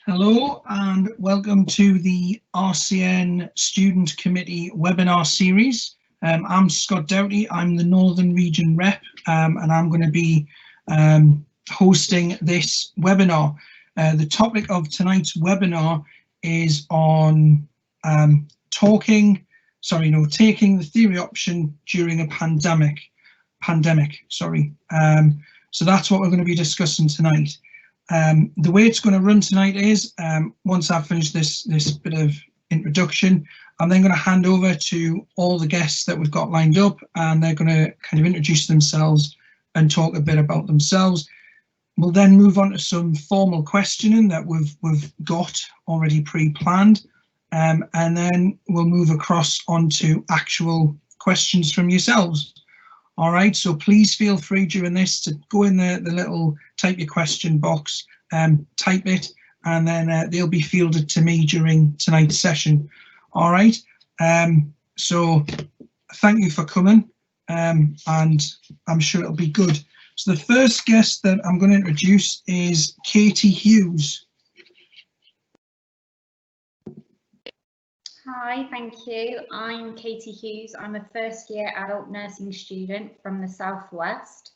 Hello and welcome to the RCN Student Committee webinar series. I'm Scott Doughty, I'm the Northern Region Rep, and I'm going to be hosting this webinar. The topic of tonight's webinar is on taking the theory option during a pandemic. So that's what we're going to be discussing tonight. The way it's going to run tonight is, once I've finished this bit of introduction, I'm then going to hand over to all the guests that we've got lined up, and they're going to kind of introduce themselves and talk a bit about themselves. We'll then move on to some formal questioning that we've got already pre-planned, and then we'll move across onto actual questions from yourselves. All right, so please feel free during this to go in the little type your question box, type it, and then they'll be fielded to me during tonight's session. All right, so thank you for coming, and I'm sure it'll be good. So the first guest that I'm going to introduce is Katie Hughes. Hi, thank you. I'm Katie Hughes. I'm a first year adult nursing student from the Southwest.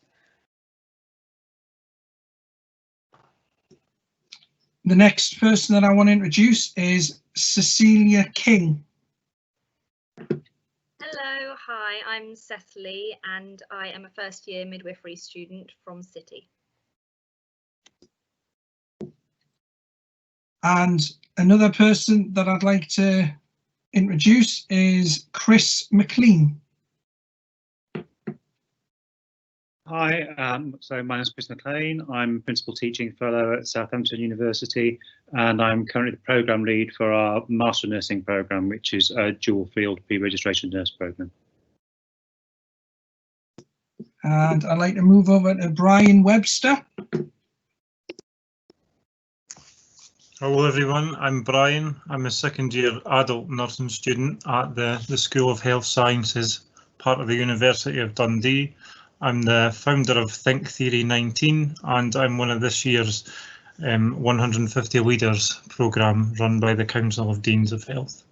The next person that I want to introduce is Cecilia King. Hello, hi, I'm Cecily and I am a first year midwifery student from City. And another person that I'd like to introduce is Chris McLean. Hi, so my name is Chris McLean. I'm Principal Teaching Fellow at Southampton University, and I'm currently the Programme Lead for our Master Nursing Programme, which is a dual field pre-registration nurse programme. And I'd like to move over to Brian Webster. Hello everyone, I'm Brian. I'm a second year adult nursing student at the School of Health Sciences, part of the University of Dundee. I'm the founder of Think Theory 19 and I'm one of this year's 150 Leaders programme run by the Council of Deans of Health.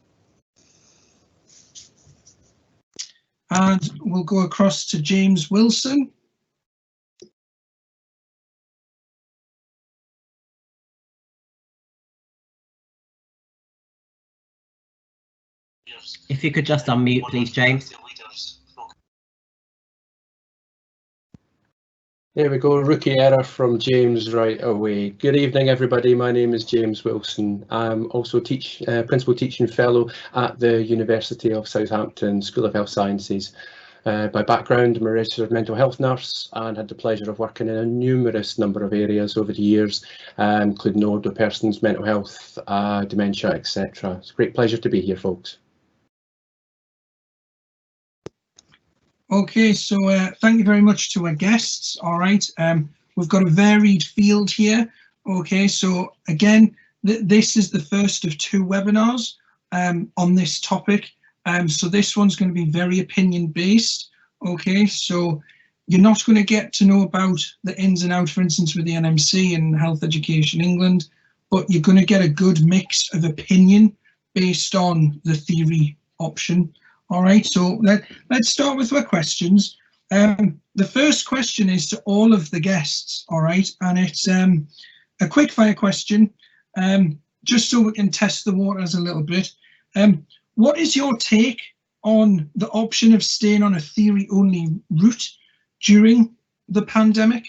And we'll go across to James Wilson. If you could just unmute, please, James. There we go, rookie error from James right away. Good evening, everybody. My name is James Wilson. I'm also Principal Teaching Fellow at the University of Southampton School of Health Sciences. By background, I'm a registered mental health nurse and had the pleasure of working in a numerous number of areas over the years, including older persons, mental health, dementia, etc. It's a great pleasure to be here, folks. Okay, so thank you very much to our guests. All right, we've got a varied field here. Okay, so again, this is the first of two webinars on this topic. So this one's going to be very opinion based. Okay, so you're not going to get to know about the ins and outs, for instance, with the NMC and Health Education England, but you're going to get a good mix of opinion based on the theory option. All right, so let's start with our questions. The first question is to all of the guests, all right, and it's a quick fire question, just so we can test the waters a little bit. What is your take on the option of staying on a theory-only route during the pandemic?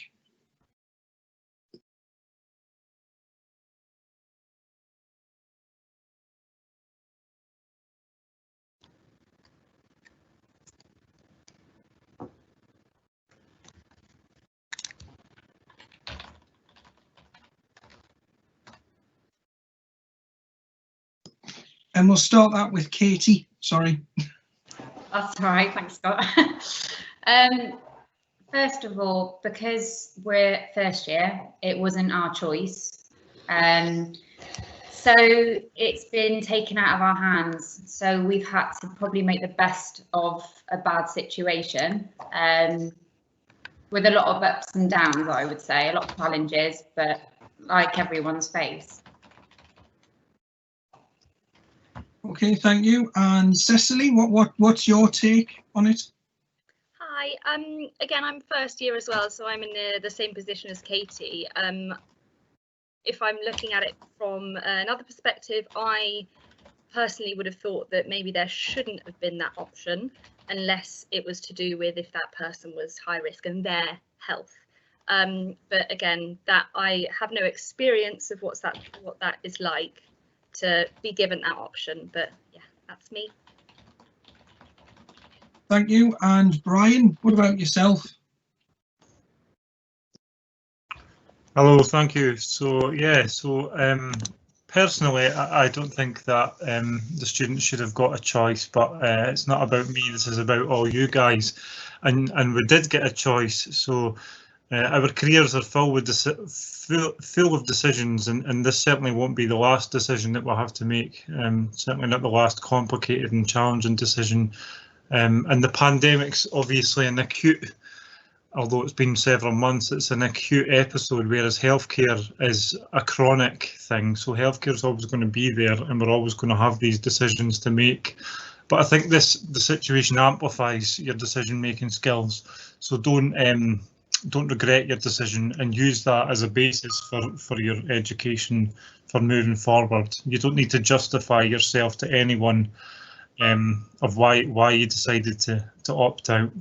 And we'll start that with Katie. Sorry. That's all right, thanks, Scott. First of all, because we're first year, it wasn't our choice. So it's been taken out of our hands. So we've had to probably make the best of a bad situation, with a lot of ups and downs, I would say, a lot of challenges, but like everyone's faced. Okay, thank you. And Cecily, what's your take on it? Hi, again, I'm first year as well, so I'm in the same position as Katie. If I'm looking at it from another perspective, I personally would have thought that maybe there shouldn't have been that option unless it was to do with if that person was high risk and their health. But again, that I have no experience of what that is like to be given that option. But yeah, that's me. Thank you. And Brian, what about yourself? Hello, thank you. So yeah, personally, I don't think that the students should have got a choice, but it's not about me. This is about all you guys, and we did get a choice. So our careers are full of decisions, and this certainly won't be the last decision that we'll have to make. Certainly not the last complicated and challenging decision. And the pandemic's obviously an acute. Although it's been several months, it's an acute episode, whereas healthcare is a chronic thing. So healthcare is always going to be there, and we're always going to have these decisions to make. But I think the situation amplifies your decision-making skills. So don't regret your decision, and use that as a basis for your education for moving forward. You don't need to justify yourself to anyone of why you decided to opt out.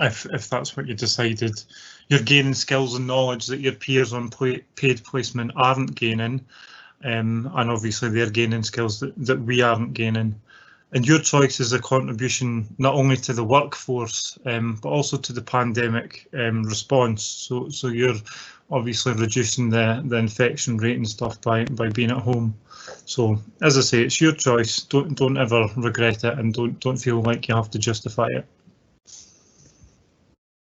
If that's what you decided. You're gaining skills and knowledge that your peers on paid placement aren't gaining, and obviously they're gaining skills that we aren't gaining. And your choice is a contribution not only to the workforce, but also to the pandemic response. So you're obviously reducing the infection rate and stuff by being at home. So as I say, it's your choice. Don't ever regret it, and don't feel like you have to justify it.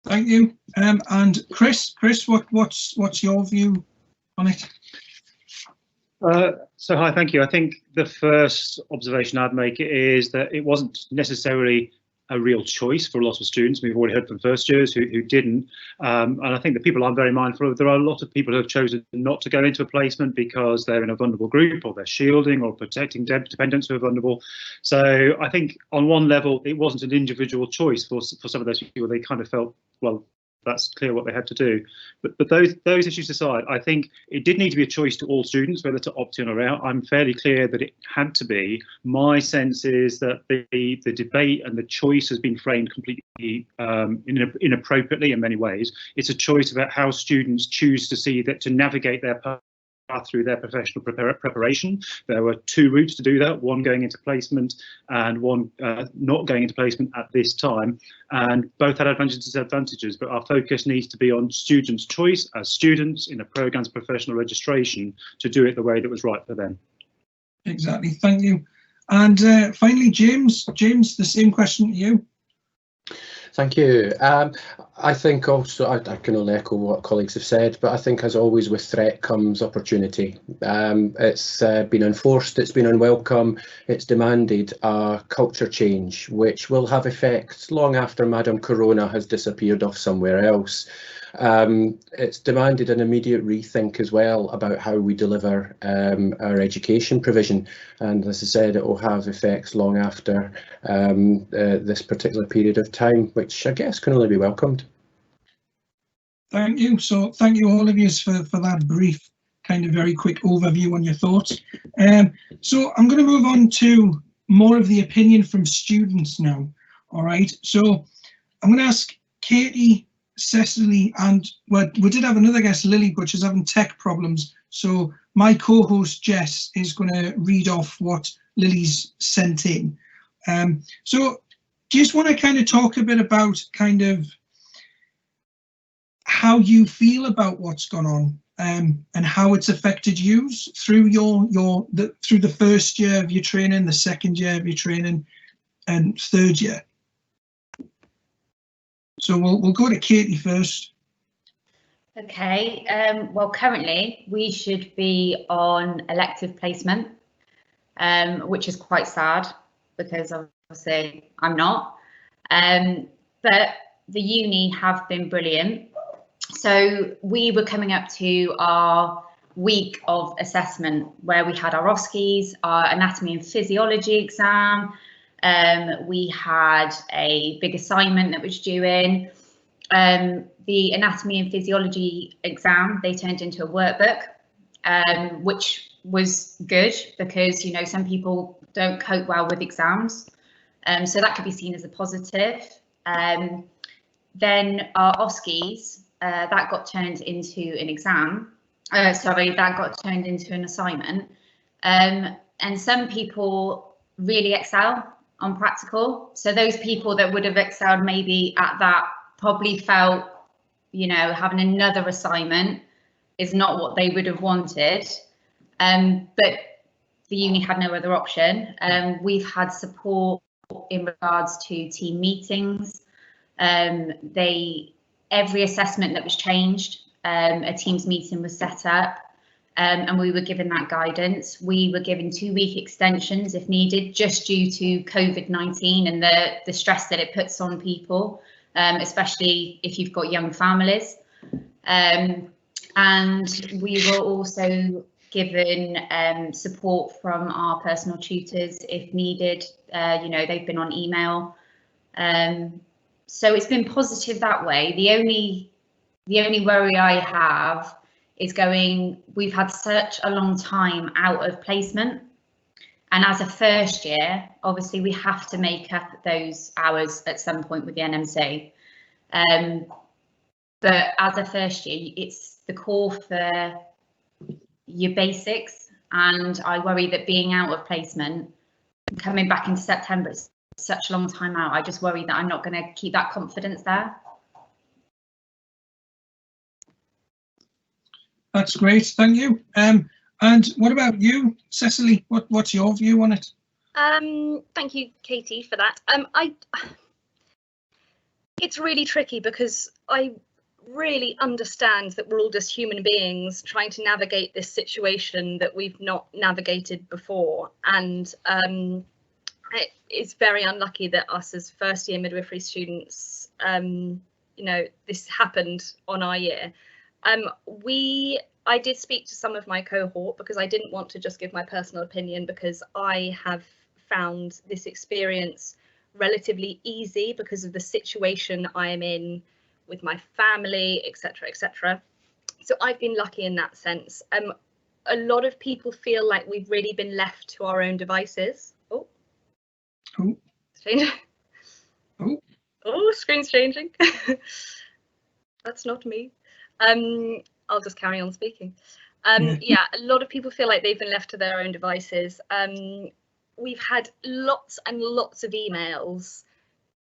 Thank you. And Chris, what's your view on it? So hi, thank you. I think the first observation I'd make is that it wasn't necessarily a real choice for a lot of students. We've already heard from first years who didn't. And I think the people I'm very mindful of, there are a lot of people who have chosen not to go into a placement because they're in a vulnerable group, or they're shielding or protecting dependents who are vulnerable. So I think on one level, it wasn't an individual choice for some of those people. They kind of felt, well, that's clear what they had to do. But those issues aside, I think it did need to be a choice to all students whether to opt in or out. I'm fairly clear that it had to be. My sense is that the debate and the choice has been framed completely inappropriately in many ways. It's a choice about how students choose to see that, to navigate their path through their professional preparation. There were two routes to do that, one going into placement and one not going into placement at this time, and both had advantages and disadvantages, but our focus needs to be on students' choice as students in a programme's professional registration to do it the way that was right for them. Exactly, thank you. And finally, James, the same question to you. Thank you. I think also, I can only echo what colleagues have said, but I think as always with threat comes opportunity. It's been enforced, it's been unwelcome, it's demanded a culture change, which will have effects long after Madam Corona has disappeared off somewhere else. It's demanded an immediate rethink as well about how we deliver our education provision, and as I said, it will have effects long after this particular period of time, which I guess can only be welcomed. Thank you. So thank you all of you for that brief, kind of very quick overview on your thoughts. So I'm going to move on to more of the opinion from students now. All right, so I'm going to ask Katie, Cecily, and well, we did have another guest, Lily, but she's having tech problems. So my co-host Jess is going to read off what Lily's sent in. So do you just want to kind of talk a bit about kind of how you feel about what's gone on and how it's affected you through through the first year of your training, the second year of your training, and third year? So we'll go to Katie first. Okay, well, currently we should be on elective placement, which is quite sad because obviously I'm not. But the uni have been brilliant. So we were coming up to our week of assessment where we had our OSCEs, our anatomy and physiology exam. We had a big assignment that was due in. The anatomy and physiology exam, they turned into a workbook, which was good because, you know, some people don't cope well with exams. So that could be seen as a positive. Then our OSCEs, that got turned into an exam. That got turned into an assignment. And some people really excel on practical. So those people that would have excelled maybe at that probably felt, you know, having another assignment is not what they would have wanted. But the uni had no other option. We've had support in regards to team meetings. Every assessment that was changed, a Teams meeting was set up, and we were given that guidance. We were given 2-week extensions if needed, just due to COVID-19 and the stress that it puts on people, especially if you've got young families. And we were also given support from our personal tutors if needed. You know, they've been on email. So it's been positive that way. The only worry I have is we've had such a long time out of placement. And as a first year, obviously we have to make up those hours at some point with the NMC. But as a first year, it's the core for your basics. And I worry that being out of placement, coming back into September, it's such a long time out. I just worry that I'm not going to keep that confidence there. That's great, thank you. And what about you, Cecily? What's your view on it? Thank you, Katie, for that. It's really tricky because I really understand that we're all just human beings trying to navigate this situation that we've not navigated before, and it's very unlucky that us as first year midwifery students, you know, this happened on our year. I did speak to some of my cohort because I didn't want to just give my personal opinion, because I have found this experience relatively easy because of the situation I am in with my family, etc., etc. So I've been lucky in that sense. A lot of people feel like we've really been left to our own devices. Oh. Change. Oh. Oh, screen's changing. That's not me. I'll just carry on speaking. Yeah, a lot of people feel like they've been left to their own devices. We've had lots and lots of emails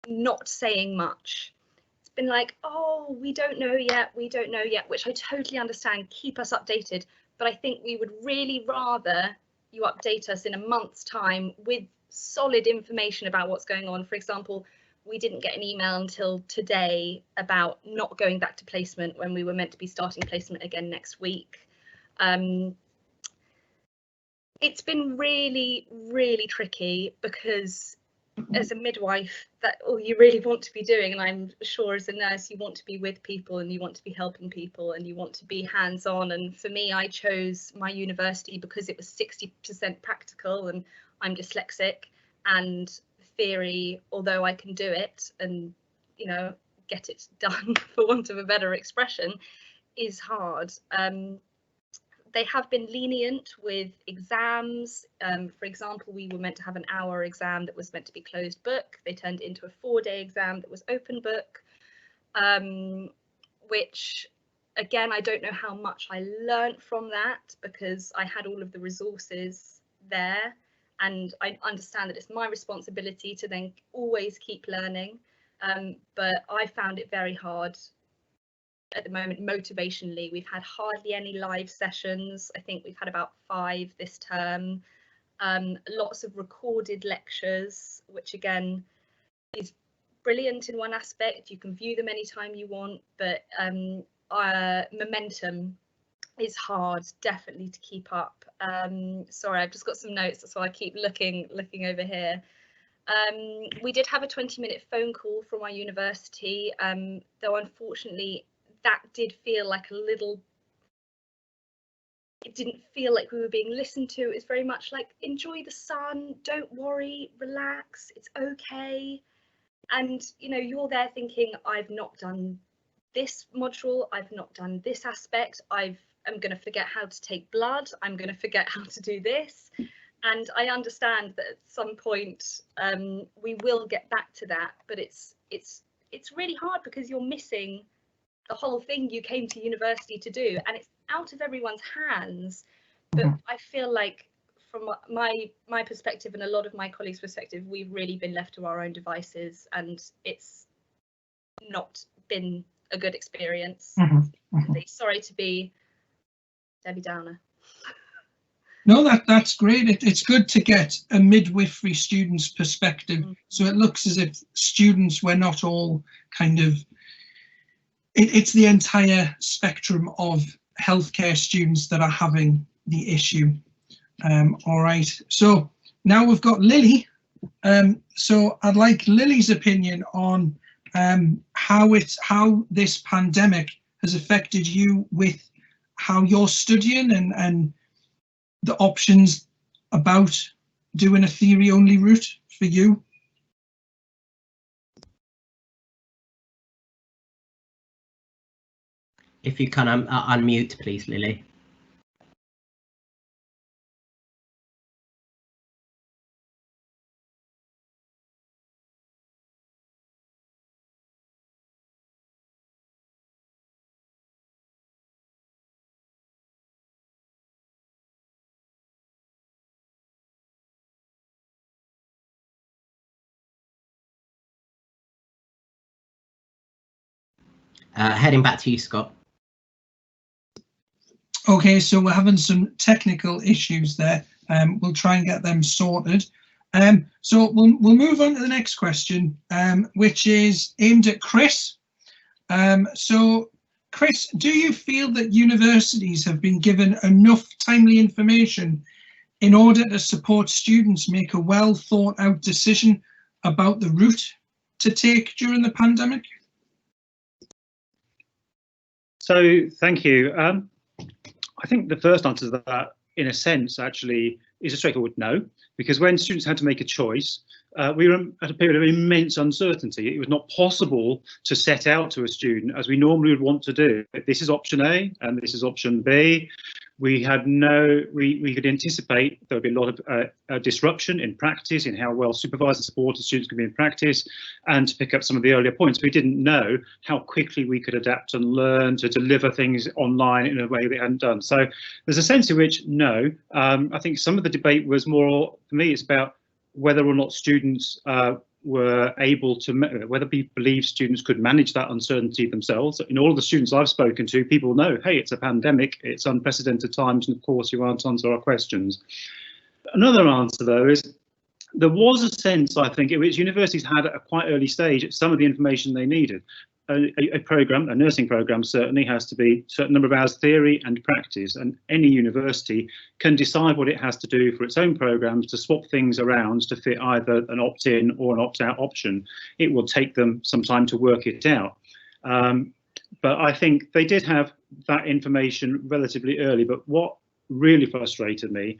not saying much. It's been like, oh, we don't know yet, which I totally understand. Keep us updated. But I think we would really rather you update us in a month's time with solid information about what's going on. For example, we didn't get an email until today about not going back to placement when we were meant to be starting placement again next week. It's been really, really tricky because as a midwife, that all you really want to be doing, and I'm sure as a nurse, you want to be with people and you want to be helping people and you want to be hands-on. And for me, I chose my university because it was 60% practical, and I'm dyslexic, and theory, although I can do it and, you know, get it done for want of a better expression, is hard. They have been lenient with exams. For example, we were meant to have an hour exam that was meant to be closed book. They turned it into a 4-day exam that was open book, which, again, I don't know how much I learnt from that because I had all of the resources there. And I understand that it's my responsibility to then always keep learning. But I found it very hard at the moment, motivationally. We've had hardly any live sessions. I think we've had about 5 this term. Lots of recorded lectures, which again is brilliant in one aspect. You can view them anytime you want, but momentum is hard, definitely, to keep up. Sorry, I've just got some notes, so I keep looking over here. We did have a 20-minute phone call from our university, though unfortunately that did feel like a little it didn't feel like we were being listened to. It's very much like, enjoy the sun, don't worry, relax, it's okay. And you know, you're there thinking, I've not done this module, I've not done this aspect, I'm going to forget how to take blood, I'm going to forget how to do this. And I understand that at some point we will get back to that, but it's really hard because you're missing the whole thing you came to university to do, and it's out of everyone's hands. But I feel like from my perspective and a lot of my colleagues' perspective, we've really been left to our own devices, and it's not been a good experience. Sorry to be Debbie Downer. No, that's great. It's good to get a midwifery student's perspective. So it looks as if students, we're not all kind of, it's the entire spectrum of healthcare students that are having the issue. All right, so now we've got Lily. So I'd like Lily's opinion on how this pandemic has affected you with how you're studying and the options about doing a theory-only route for you. If you can unmute, please, Lily. Heading back to you, Scott. Okay, so we're having some technical issues there. We'll try and get them sorted. So we'll move on to the next question, which is aimed at Chris. So Chris, do you feel that universities have been given enough timely information in order to support students make a well thought out decision about the route to take during the pandemic? So thank you. I think the first answer to that, in a sense, actually is a straightforward no, because when students had to make a choice, we were at a period of immense uncertainty. It was not possible to set out to a student, as we normally would want to do, this is option A and this is option B. We had we could anticipate there would be a lot of disruption in practice, in how well supervised and supported students could be in practice. And to pick up some of the earlier points, we didn't know how quickly we could adapt and learn to deliver things online in a way they hadn't done. So there's a sense in which no, I think some of the debate was more, for me, it's about whether or not students were able to, whether people believe students could manage that uncertainty themselves. In all of the students I've spoken to, people know, hey, it's a pandemic, it's unprecedented times, and of course you can't answer our questions. Another answer, though, is there was a sense, I think, in which universities had at a quite early stage some of the information they needed. A program, a nursing program, certainly has to be a certain number of hours theory and practice, and any university can decide what it has to do for its own programs to swap things around to fit either an opt-in or an opt-out option. It will take them some time to work it out. But I think they did have that information relatively early. But what really frustrated me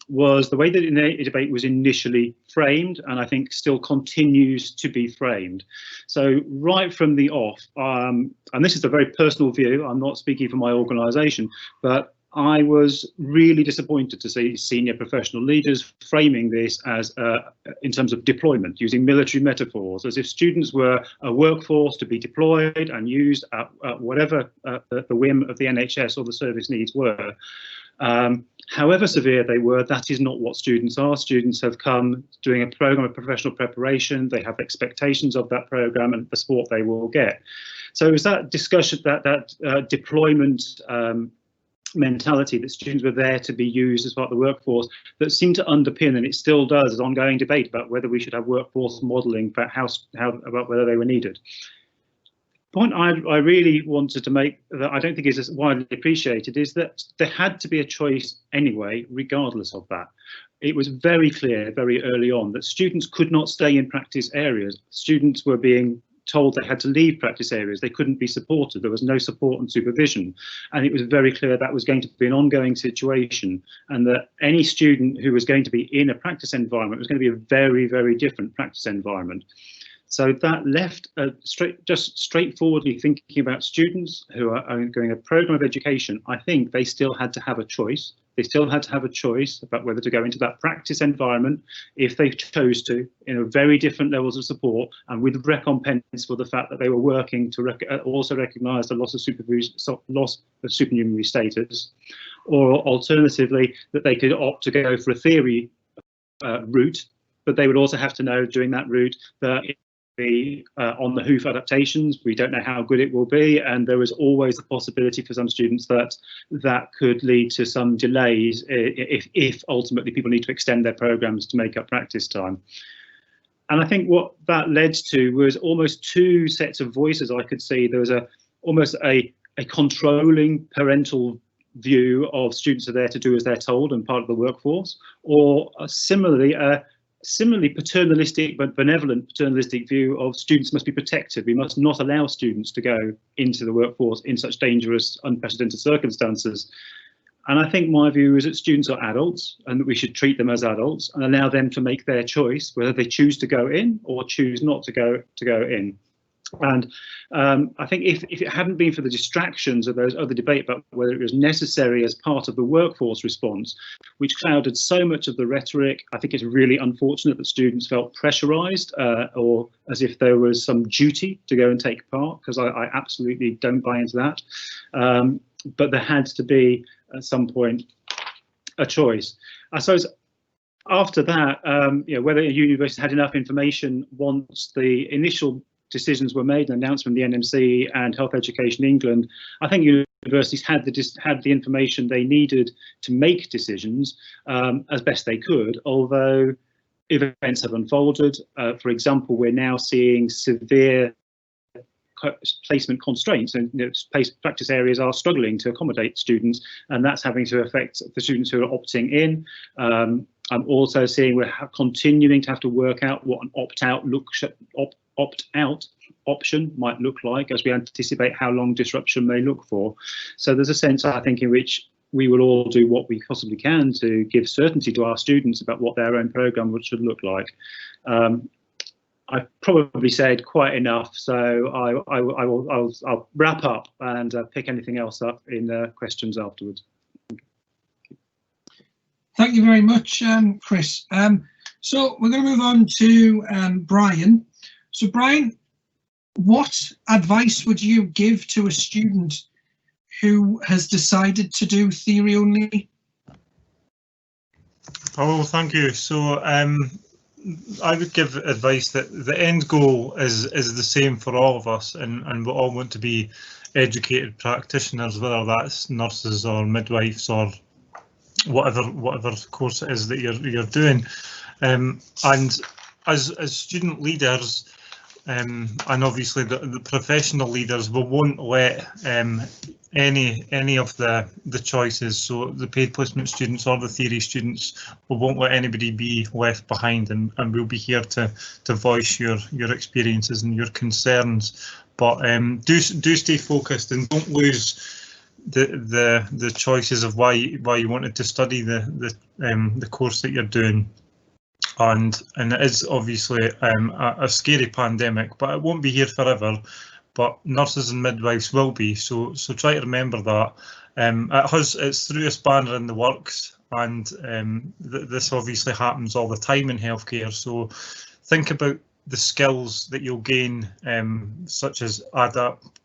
was the way that the debate was initially framed, and I think still continues to be framed. So right from the off, and this is a very personal view, I'm not speaking for my organisation, but I was really disappointed to see senior professional leaders framing this as in terms of deployment, using military metaphors, as if students were a workforce to be deployed and used at whatever the whim of the NHS or the service needs were. However severe they were, that is not what students are. Students have come doing a programme of professional preparation. They have expectations of that programme and the support they will get. So it was that discussion, that deployment mentality that students were there to be used as part of the workforce that seemed to underpin, and it still does, an ongoing debate about whether we should have workforce modelling, about about whether they were needed. The point I really wanted to make, that I don't think is as widely appreciated, is that there had to be a choice anyway, regardless of that. It was very clear very early on that students could not stay in practice areas. Students were being told they had to leave practice areas. They couldn't be supported. There was no support and supervision. And it was very clear that was going to be an ongoing situation, and that any student who was going to be in a practice environment was going to be a very, very different practice environment. So that left just straightforwardly thinking about students who are going a programme of education. I think they still had to have a choice. They still had to have a choice about whether to go into that practice environment if they chose to, in very different levels of support, and with recompense for the fact that they were working to also recognise the loss of supernumerary status, or alternatively that they could opt to go for a theory route, but they would also have to know during that route that be on the hoof adaptations. We don't know how good it will be, and there is always the possibility for some students that could lead to some delays if ultimately people need to extend their programs to make up practice time. And I think what that led to was almost two sets of voices I could see. There was almost a controlling parental view of students are there to do as they're told and part of the workforce, or similarly paternalistic but benevolent paternalistic view of students must be protected. We must not allow students to go into the workforce in such dangerous, unprecedented circumstances. And I think my view is that students are adults and that we should treat them as adults and allow them to make their choice whether they choose to go in or choose not to go in. And I think if it hadn't been for the distractions of those other debate about whether it was necessary as part of the workforce response, which clouded so much of the rhetoric, I think it's really unfortunate that students felt pressurised or as if there was some duty to go and take part, because I absolutely don't buy into that. But there had to be at some point a choice. I suppose after that, whether a university had enough information once the initial decisions were made, an announcement from the NMC and Health Education England, I think universities had the information they needed to make decisions as best they could, although events have unfolded. For example, we're now seeing severe placement constraints, and practice areas are struggling to accommodate students, and that's having to affect the students who are opting in. I'm also seeing we're continuing to have to work out what an opt-out option might look like as we anticipate how long disruption may look for. So there's a sense, I think, in which we will all do what we possibly can to give certainty to our students about what their own programme should look like. I've probably said quite enough, so I'll wrap up and pick anything else up in questions afterwards. Thank you very much, Chris. So we're going to move on to Brian. So Brian, what advice would you give to a student who has decided to do theory only? Oh, thank you. So I would give advice that the end goal is the same for all of us, and we all want to be educated practitioners, whether that's nurses or midwives or whatever course it is that you're doing. And as student leaders, and obviously the professional leaders, we won't let any of the choices, so the paid placement students or the theory students, we won't let anybody be left behind, and we'll be here to voice your experiences and your concerns. But do stay focused and don't lose the choices of why you wanted to study the course that you're doing. And it is obviously a scary pandemic, but it won't be here forever. But nurses and midwives will be, so try to remember that. It's through a spanner in the works, and this obviously happens all the time in healthcare. So think about the skills that you'll gain, such as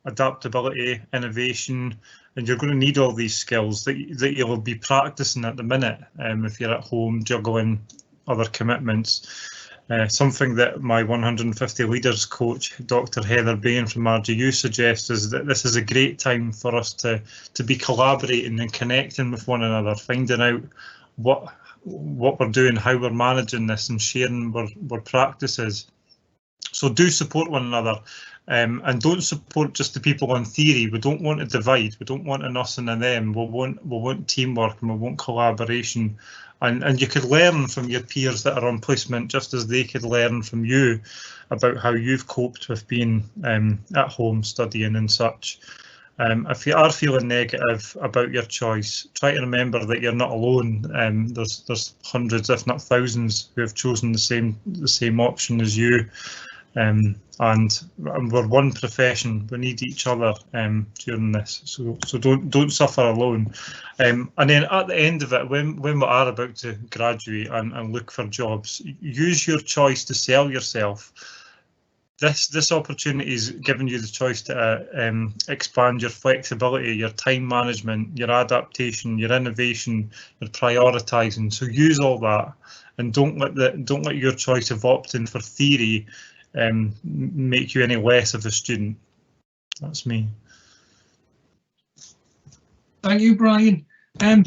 adaptability, innovation, and you're going to need all these skills that you'll be practicing at the minute if you're at home juggling other commitments. Something that my 150 leaders coach, Dr. Heather Bain from RGU, suggests is that this is a great time for us to be collaborating and connecting with one another, finding out what we're doing, how we're managing this, and sharing our practices. So do support one another. and don't support just the people on theory. We don't want to divide. We don't want an us and a them. We want teamwork, and we want collaboration. And you could learn from your peers that are on placement, just as they could learn from you about how you've coped with being at home studying and such. If you are feeling negative about your choice, try to remember that you're not alone. There's hundreds, if not thousands, who have chosen the same option as you. And we're one profession. We need each other during this, so don't suffer alone. And then at the end of it, when we are about to graduate and look for jobs, use your choice to sell yourself. This opportunity is giving you the choice to expand your flexibility, your time management, your adaptation, your innovation, your prioritising. So use all that, and don't let your choice of opting for theory make you any less of a student. That's me. Thank you, Brian. I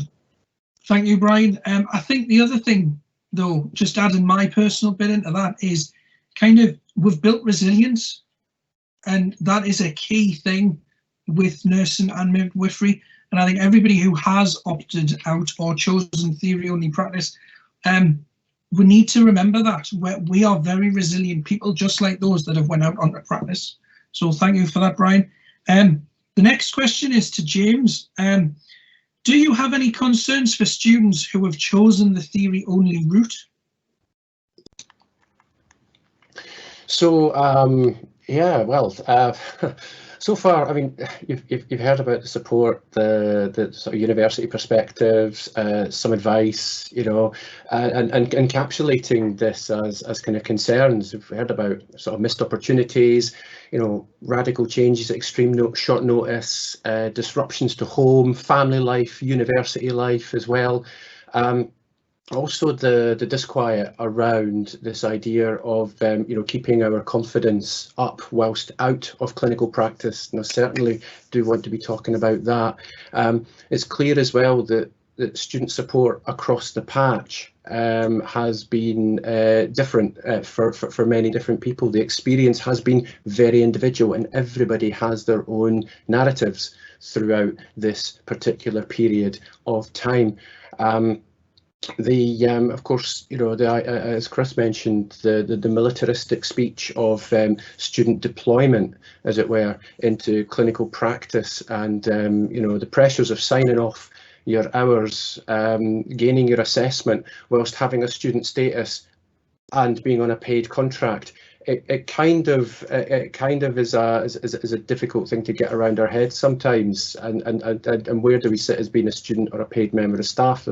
think the other thing, though, just adding my personal bit into that, is kind of we've built resilience, and that is a key thing with nursing and midwifery. And I think everybody who has opted out or chosen theory-only practice, we need to remember that we are very resilient people, just like those that have went out onto practice. So thank you for that, Brian. The next question is to James. Do you have any concerns for students who have chosen the theory-only route? So yeah, well, so far, I mean, you've heard about the support, the sort of university perspectives, some advice, you know, and encapsulating this as kind of concerns. We've heard about sort of missed opportunities, you know, radical changes at short notice, disruptions to home, family life, university life as well. Also the disquiet around this idea of you know, keeping our confidence up whilst out of clinical practice. And I certainly do want to be talking about that. It's clear as well that student support across the patch has been different for many different people. The experience has been very individual, and everybody has their own narratives throughout this particular period of time. Of course, you know, as Chris mentioned, the militaristic speech of student deployment, as it were, into clinical practice, and you know, the pressures of signing off your hours, gaining your assessment whilst having a student status and being on a paid contract. It kind of is a difficult thing to get around our heads sometimes, and where do we sit as being a student or a paid member of staff?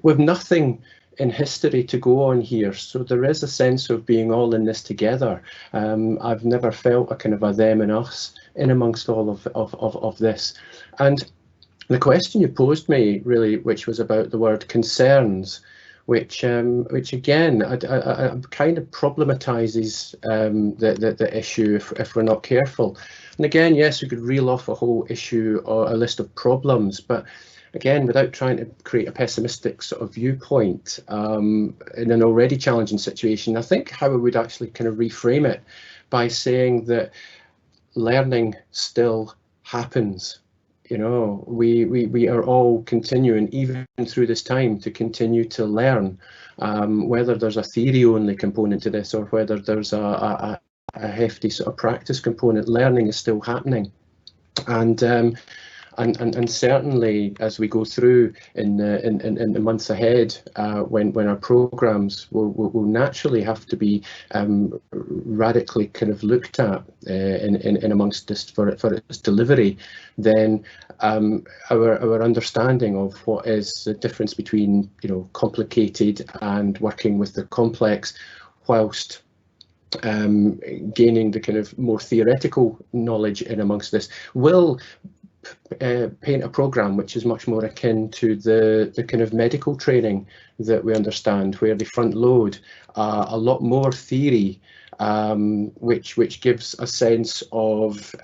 We've nothing in history to go on here, so there is a sense of being all in this together. I've never felt a kind of a them and us in amongst all of this. And the question you posed me, really, which was about the word concerns, which again kind of problematizes the issue if we're not careful. And again, yes, we could reel off a whole issue or a list of problems, but again, without trying to create a pessimistic sort of viewpoint in an already challenging situation, I think how we would actually kind of reframe it by saying that learning still happens. You know, we are all continuing, even through this time, to continue to learn, whether there's a theory-only component to this or whether there's a hefty sort of practice component. Learning is still happening, and certainly as we go through in the months ahead, when our programmes will naturally have to be radically kind of looked at in amongst this for its delivery, then our understanding of what is the difference between, you know, complicated and working with the complex, whilst gaining the kind of more theoretical knowledge in amongst this, will paint a programme which is much more akin to the kind of medical training that we understand, where they front load a lot more theory, which gives a sense of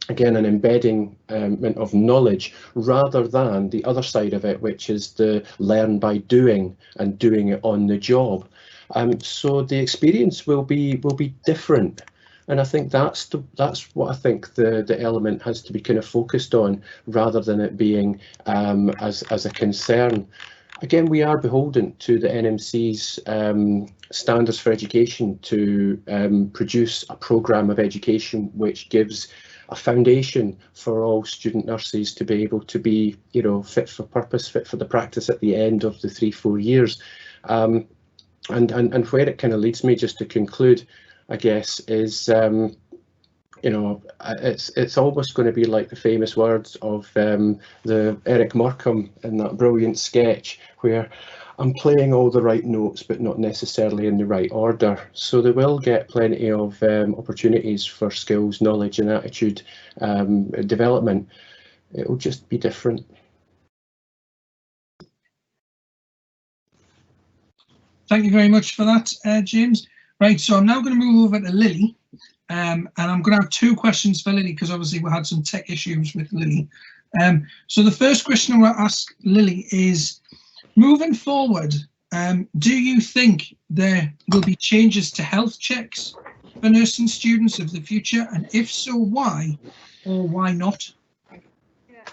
again an embedding of knowledge, rather than the other side of it, which is the learn by doing and doing it on the job. So the experience will be different. And I think that's what I think the element has to be kind of focused on, rather than it being as a concern. Again, we are beholden to the NMC's standards for education to produce a programme of education which gives a foundation for all student nurses to be able to be, you know, fit for purpose, fit for the practice at the end of the 3-4 years. And where it kind of leads me, just to conclude, I guess, is you know, it's almost going to be like the famous words of the Eric Markham in that brilliant sketch, where I'm playing all the right notes but not necessarily in the right order. So they will get plenty of opportunities for skills, knowledge and attitude development. It'll just be different. Thank you very much for that, James. Right, so I'm now going to move over to Lily, and I'm going to have 2 questions for Lily, because obviously we had some tech issues with Lily. So the first question I want to ask Lily is, moving forward, do you think there will be changes to health checks for nursing students of the future, and if so, why or why not? Yeah.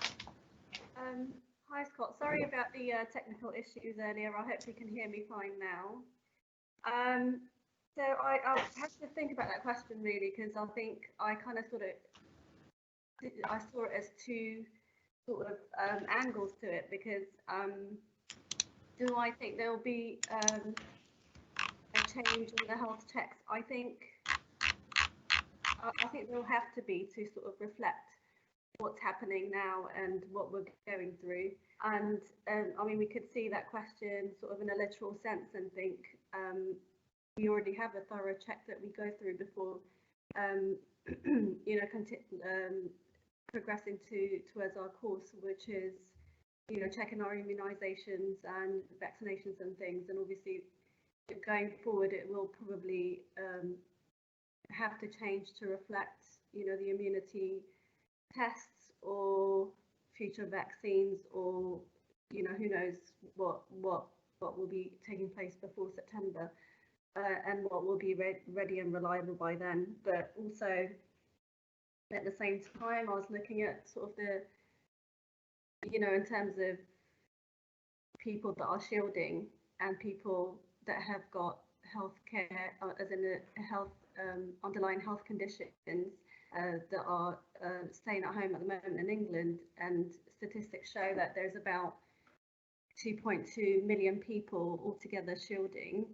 Hi Scott, sorry about the technical issues earlier. I hope you can hear me fine now. So I had to think about that question really, because I think I kind of I saw it as 2 sort of angles to it, because do I think there will be a change in the health checks? I think there will have to be, to sort of reflect what's happening now and what we're going through. And I mean, we could see that question sort of in a literal sense and think we already have a thorough check that we go through before you know, progressing towards our course, which is, you know, checking our immunisations and vaccinations and things. And obviously going forward it will probably have to change to reflect, you know, the immunity tests or future vaccines, or, you know, who knows what will be taking place before September, and what will be ready and reliable by then. But also at the same time, I was looking at sort of the, you know, in terms of people that are shielding and people that have got healthcare, as in a health underlying health conditions, that are staying at home at the moment in England. And statistics show that there's about 2.2 million people altogether shielding,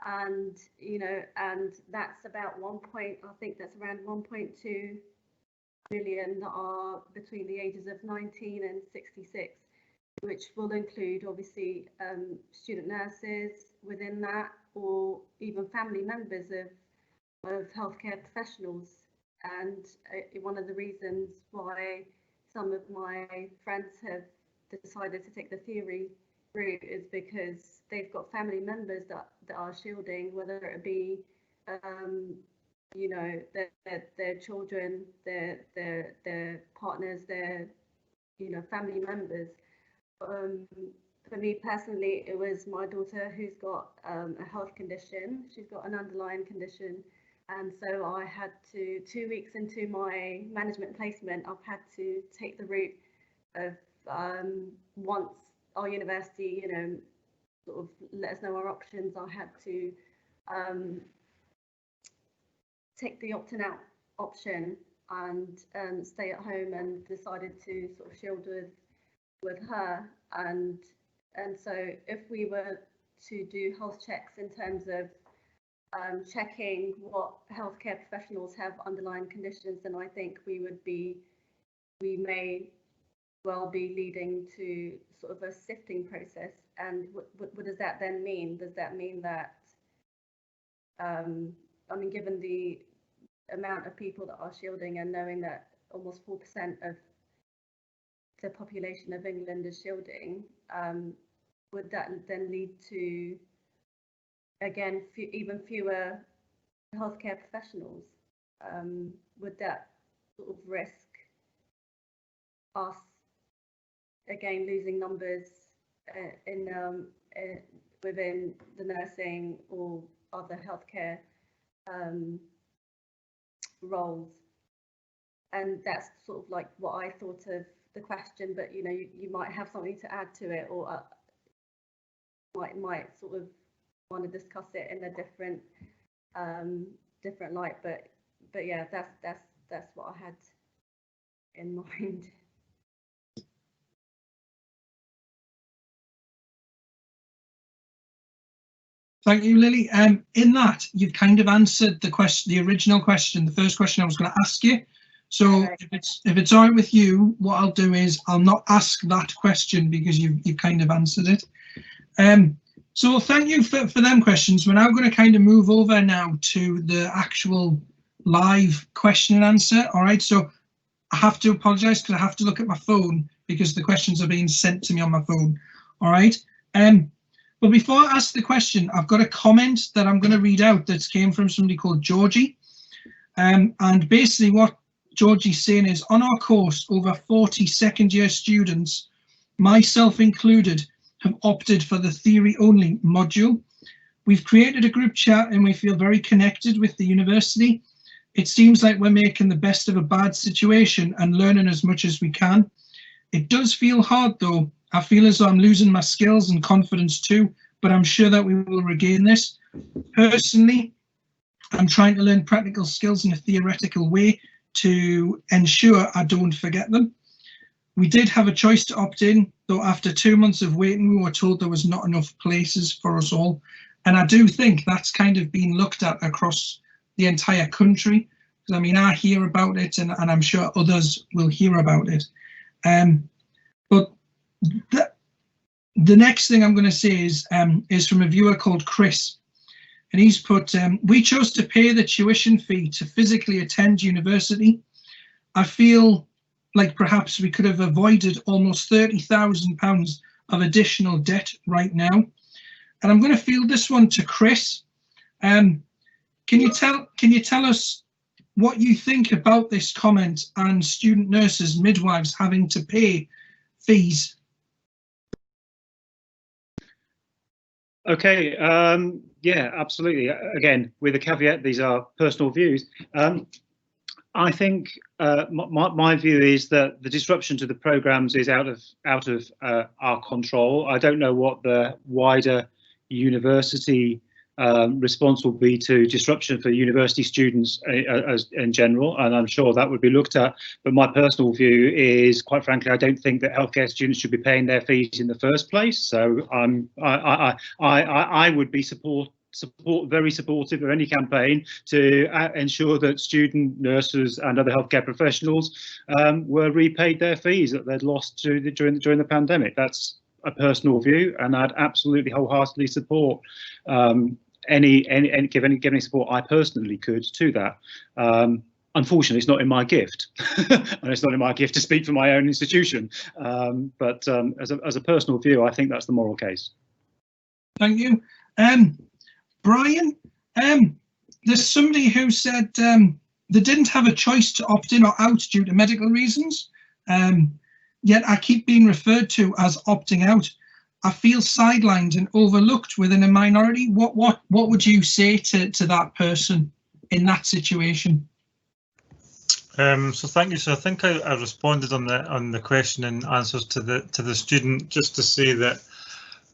and, you know, and that's about I think that's around 1.2 million that are between the ages of 19 and 66, which will include obviously student nurses within that, or even family members of healthcare professionals. And one of the reasons why some of my friends have decided to take the theory route is because they've got family members that are shielding, whether it be you know, their children, their partners, their, you know, family members. For me personally, it was my daughter who's got a health condition. She's got an underlying condition. And so I had to, 2 weeks into my management placement, I've had to take the route of once our university, you know, sort of let us know our options, I had to take the opting out option and stay at home, and decided to sort of shield with her. And so if we were to do health checks in terms of checking what healthcare professionals have underlying conditions, then I think we may well be leading to sort of a sifting process. And what does that then mean? Does that mean that, I mean, given the amount of people that are shielding, and knowing that almost 4% of the population of England is shielding, would that then lead to, again, even fewer healthcare professionals? Would that sort of risk us again losing numbers within the nursing or other healthcare roles. And that's sort of like what I thought of the question, but you know, you might have something to add to it, or might sort of want to discuss it in a different light. But yeah, that's what I had in mind. Thank you, Lily. In that, you've kind of answered the question, the original question, the first question I was going to ask you. So Right. if it's all right with you, what I'll do is I'll not ask that question because you've kind of answered it. So thank you for them questions. We're now going to kind of move over now to the actual live question and answer. All right, so I have to apologise because I have to look at my phone because the questions are being sent to me on my phone. All right. But before I ask the question, I've got a comment that I'm going to read out that came from somebody called Georgie. And basically what Georgie's saying is, on our course, over 40 second-year students, myself included, have opted for the theory-only module. We've created a group chat and we feel very connected with the university. It seems like we're making the best of a bad situation and learning as much as we can. It does feel hard though. I feel as though I'm losing my skills and confidence too, but I'm sure that we will regain this. Personally, I'm trying to learn practical skills in a theoretical way to ensure I don't forget them. We did have a choice to opt in, though after 2 months of waiting, we were told there was not enough places for us all. And I do think that's kind of been looked at across the entire country. I mean, I hear about it and I'm sure others will hear about it. But the next thing I'm going to say is from a viewer called Chris. And he's put, we chose to pay the tuition fee to physically attend university. I feel like perhaps we could have avoided almost £30,000 of additional debt right now. And I'm going to field this one to Chris. Can you tell us what you think about this comment and student nurses, midwives having to pay fees? Okay, yeah, absolutely. Again, with a caveat, these are personal views. I think my view is that the disruption to the programmes is out of our control. I don't know what the wider university response will be to disruption for university students as in general, and I'm sure that would be looked at. But my personal view is, quite frankly, I don't think that healthcare students should be paying their fees in the first place. So I would be very supportive of any campaign to ensure that student nurses and other healthcare professionals were repaid their fees that they'd lost during the pandemic. That's a personal view, and I'd absolutely wholeheartedly support give any support I personally could to that. Unfortunately, it's not in my gift, and it's not in my gift to speak for my own institution. But as a personal view, I think that's the moral case. Thank you. Brian, there's somebody who said they didn't have a choice to opt in or out due to medical reasons, yet I keep being referred to as opting out. I feel sidelined and overlooked within a minority. What would you say to that person in that situation? So thank you. So I think I responded on the question and answers to the student, just to say that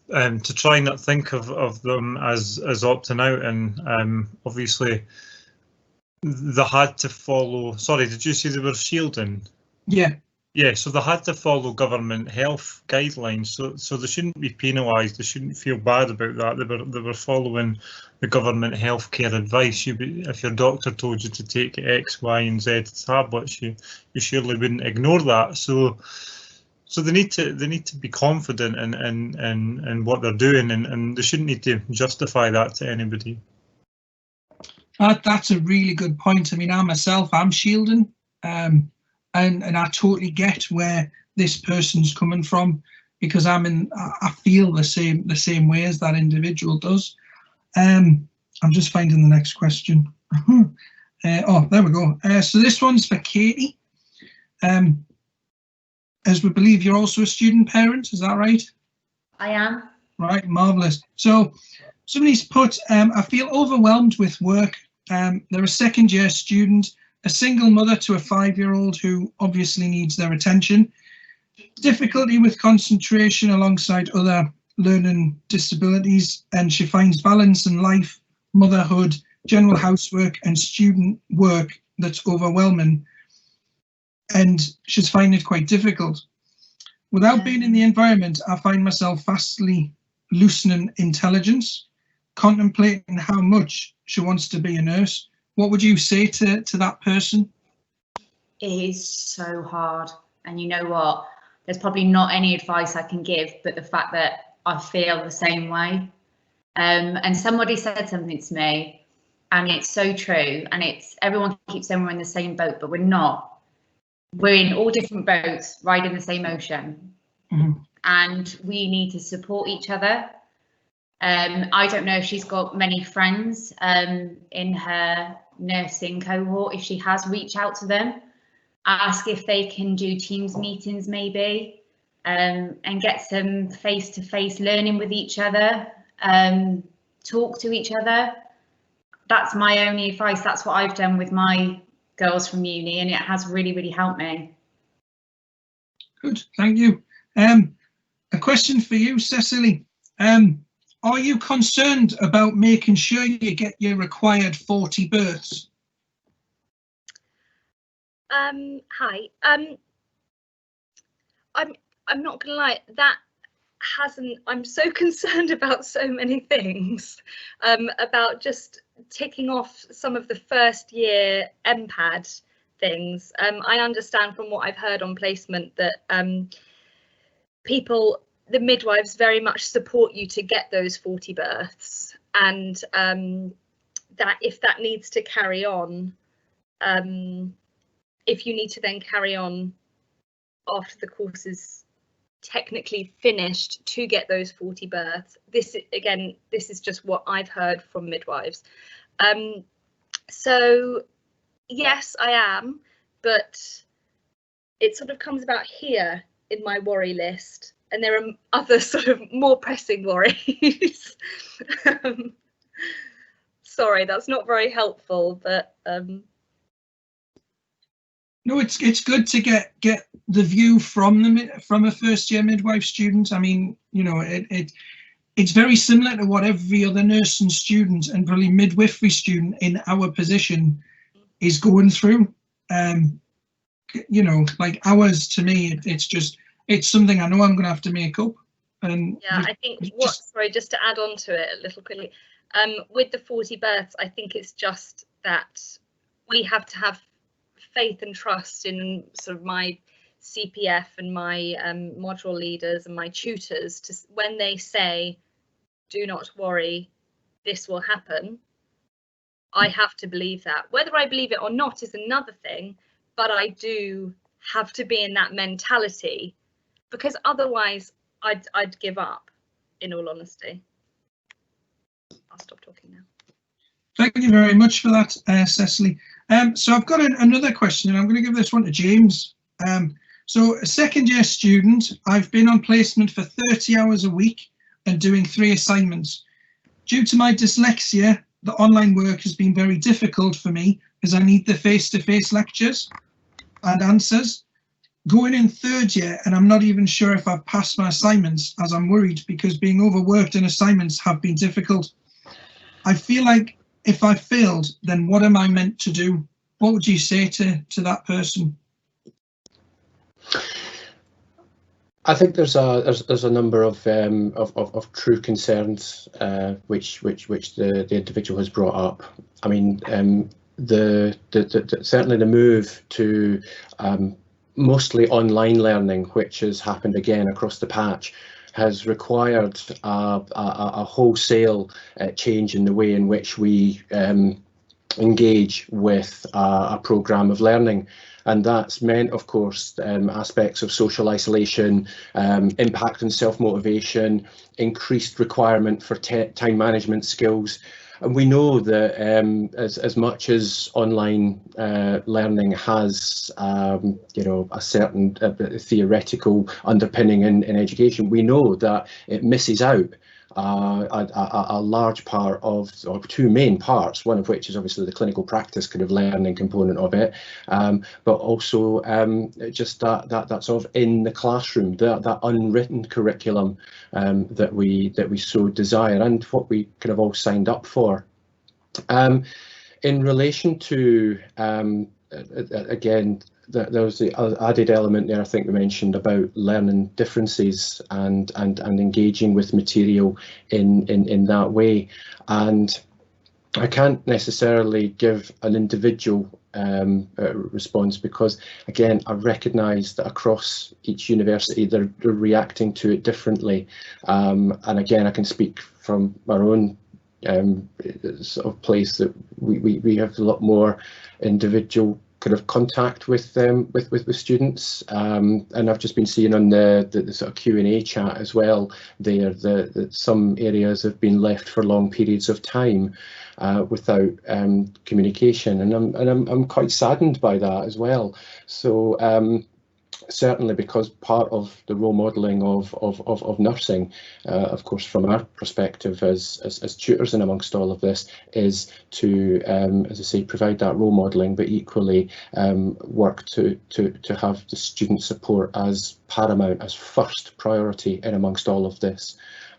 to try not think of them as opting out, and obviously they had to follow. Sorry, did you say they were shielding? Yeah. Yeah, so they had to follow government health guidelines, so they shouldn't be penalised. They shouldn't feel bad about that. They were following the government healthcare advice. If your doctor told you to take X, Y, and Z tablets, you surely wouldn't ignore that. So they need to be confident in what they're doing, and they shouldn't need to justify that to anybody. That's a really good point. I mean, I'm shielding. And I totally get where this person's coming from, because I feel the same way as that individual does. I'm just finding the next question. Oh, there we go. So this one's for Katie. As we believe you're also a student parent, is that right? I am. Right, marvellous. So somebody's put, I feel overwhelmed with work. They're a second year student. a single mother to a 5-year-old who obviously needs their attention, difficulty with concentration alongside other learning disabilities, and she finds balance in life, motherhood, general housework and student work that's overwhelming, and she's finding it quite difficult. Without being in the environment, I find myself vastly loosening intelligence, contemplating how much she wants to be a nurse. What would you say to that person? It is so hard, and you know what? There's probably not any advice I can give, but the fact that I feel the same way. And somebody said something to me, and it's so true, and it's everyone keeps saying we're in the same boat, but we're not. We're in all different boats riding the same ocean. Mm-hmm. And we need to support each other. I don't know if she's got many friends in her nursing cohort. If she has, reach out to them, ask if they can do Teams meetings maybe, and get some face-to-face learning with each other, talk to each other. That's my only advice. That's what I've done with my girls from uni, and it has really, really helped me. Good, thank you. A question for you, Cecily. Are you concerned about making sure you get your required 40 births? Hi. I'm not gonna lie, that hasn't. I'm so concerned about so many things, about just ticking off some of the first year MPAD things. I understand from what I've heard on placement that the midwives very much support you to get those 40 births, and that if that needs to carry on, if you need to then carry on after the course is technically finished to get those 40 births. This is just what I've heard from midwives. So yes, I am, but it sort of comes about here in my worry list, and there are other sort of more pressing worries. Sorry, that's not very helpful, but no, it's good to get the view from a first year midwife student. I mean, you know, it's very similar to what every other nursing student and probably midwifery student in our position is going through. You know, like ours, to me, it's something I know I'm going to have to make up. And yeah, I think sorry, just to add on to it a little quickly, with the 40 births, I think it's just that we have to have faith and trust in sort of my CPF and my module leaders and my tutors to, when they say, do not worry, this will happen, I have to believe that. Whether I believe it or not is another thing, but I do have to be in that mentality, because otherwise I'd give up, in all honesty. I'll stop talking now. Thank you very much for that, Cecily. So I've got another question, and I'm going to give this one to James. So a second year student, I've been on placement for 30 hours a week and doing 3 assignments. Due to my dyslexia, the online work has been very difficult for me as I need the face-to-face lectures and answers. Going in third year, and I'm not even sure if I've passed my assignments, as I'm worried because being overworked in assignments have been difficult. I feel like if I failed, then what am I meant to do? What would you say to that person? I think there's a number of true concerns which the individual has brought up. I mean, certainly the move to mostly online learning, which has happened again across the patch, has required a wholesale change in the way in which we engage with a programme of learning. And that's meant, of course, aspects of social isolation, impact on self-motivation, increased requirement for time management skills. And we know that as much as online learning has, you know, a certain theoretical underpinning in education, we know that it misses out a large part of, or two main parts, one of which is obviously the clinical practice kind of learning component of it, but also just that sort of in the classroom, that unwritten curriculum that we so desire, and what we kind of all signed up for. In relation to again, there was the added element there I think we mentioned about learning differences and engaging with material in that way, and I can't necessarily give an individual response, because again I recognise that across each university they're reacting to it differently, and again I can speak from our own sort of place that we have a lot more individual kind of contact with students, and I've just been seeing on the sort of Q&A chat as well there that some areas have been left for long periods of time without communication, and I'm quite saddened by that as well. So certainly, because part of the role modelling of nursing, of course, from our perspective as tutors and amongst all of this, is to, as I say, provide that role modelling, but equally work to have the student support as paramount, as first priority in amongst all of this.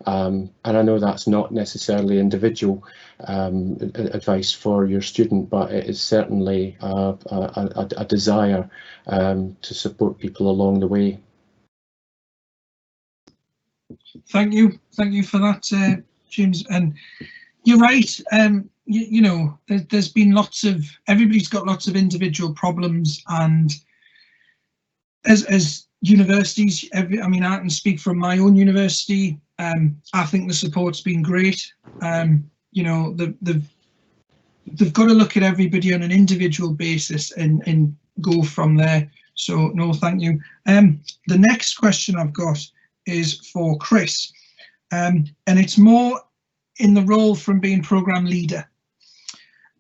And I know that's not necessarily individual advice for your student, but it is certainly a desire to support people along the way. Thank you for that, James. And you're right. You know, there's been everybody's got lots of individual problems, and as universities, I mean, I can speak from my own university. I think the support's been great. You know, they've got to look at everybody on an individual basis and go from there. So no, thank you. The next question I've got is for Chris, and it's more in the role from being programme leader.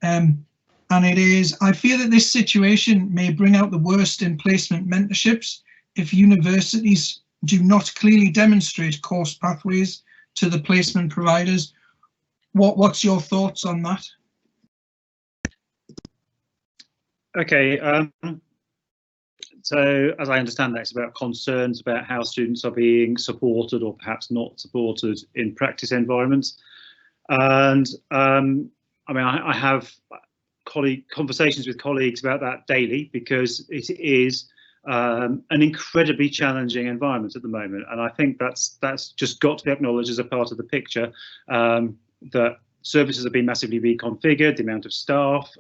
And it is, I fear that this situation may bring out the worst in placement mentorships if universities do not clearly demonstrate course pathways to the placement providers. What's your thoughts on that? Okay, so as I understand that, it's about concerns about how students are being supported or perhaps not supported in practice environments. And I mean, I have conversations with colleagues about that daily, because it is an incredibly challenging environment at the moment, and I think that's just got to be acknowledged as a part of the picture. That services have been massively reconfigured, the amount of staff,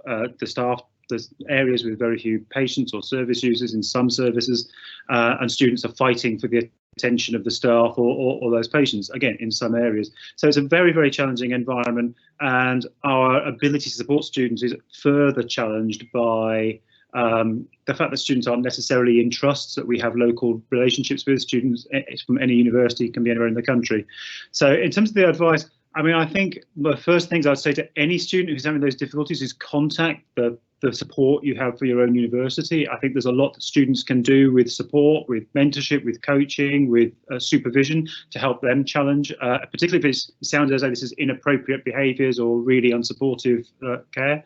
there's areas with very few patients or service users in some services, and students are fighting for the attention of the staff or those patients, again, in some areas. So it's a very, very challenging environment, and our ability to support students is further challenged by the fact that students aren't necessarily in trusts, that we have local relationships with students from any university, can be anywhere in the country. So in terms of the advice, I mean, I think the first things I'd say to any student who's having those difficulties is contact the support you have for your own university. I think there's a lot that students can do with support, with mentorship, with coaching, with supervision to help them challenge, particularly if it sounds as though this is inappropriate behaviours or really unsupportive care.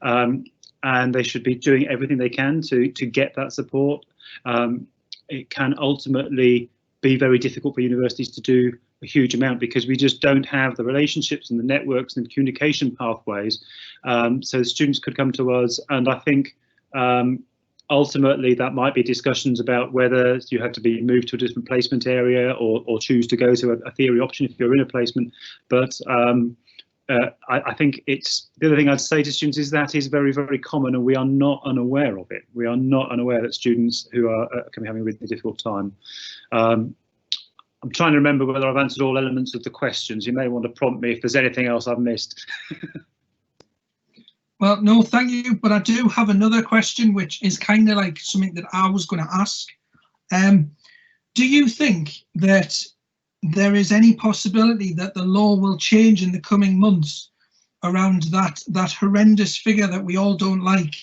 And they should be doing everything they can to get that support. It can ultimately be very difficult for universities to do a huge amount, because we just don't have the relationships and the networks and communication pathways. So students could come to us, and I think ultimately that might be discussions about whether you have to be moved to a different placement area or choose to go to a theory option if you're in a placement. But I think it's the other thing I'd say to students is that is very, very common, and we are not unaware of it. We are not unaware that students who are can be having a really difficult time. I'm trying to remember whether I've answered all elements of the questions. You may want to prompt me if there's anything else I've missed. Well, no, thank you. But I do have another question, which is kind of like something that I was going to ask. Do you think that there is any possibility that the law will change in the coming months around that horrendous figure that we all don't like,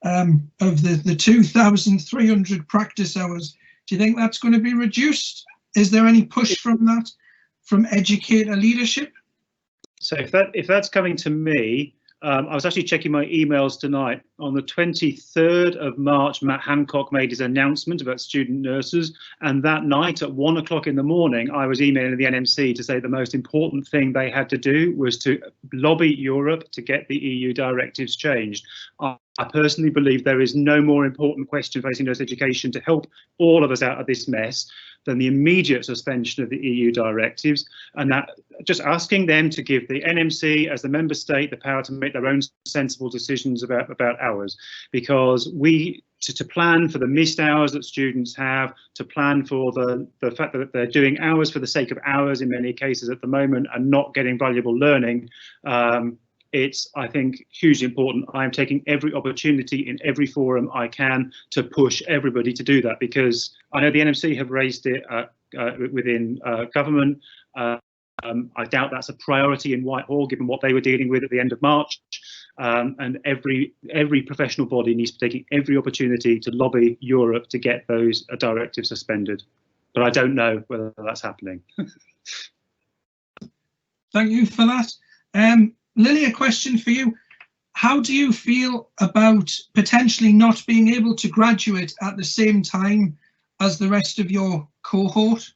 of the 2,300 practice hours? Do you think that's going to be reduced? Is there any push from that? from educator leadership? So if that's coming to me, I was actually checking my emails tonight. On the 23rd of March, Matt Hancock made his announcement about student nurses, and that night at 1 o'clock in the morning, I was emailing the NMC to say the most important thing they had to do was to lobby Europe to get the EU directives changed. I personally believe there is no more important question facing nurse education to help all of us out of this mess than the immediate suspension of the EU directives, and that just asking them to give the NMC as the member state the power to make their own sensible decisions about hours, because to plan for the missed hours that students have, to plan for the fact that they're doing hours for the sake of hours in many cases at the moment and not getting valuable learning. It's, I think, hugely important. I'm taking every opportunity in every forum I can to push everybody to do that, because I know the NMC have raised it within government. I doubt that's a priority in Whitehall, given what they were dealing with at the end of March. And every professional body needs to be taking every opportunity to lobby Europe to get those directives suspended. But I don't know whether that's happening. Thank you for that. Lily, a question for you. How do you feel about potentially not being able to graduate at the same time as the rest of your cohort?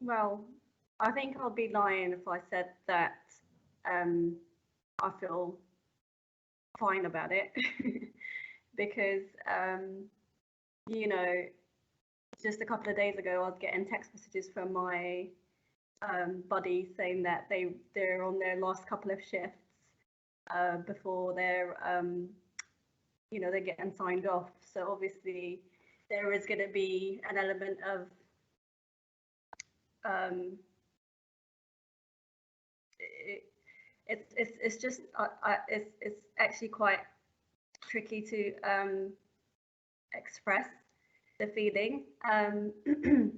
Well, I think I'll be lying if I said that I feel fine about it because, you know, just a couple of days ago I was getting text messages from my buddies saying that they're on their last couple of shifts before they're you know, they're getting signed off. So obviously there is going to be an element of it's just it's actually quite tricky to express the feeling.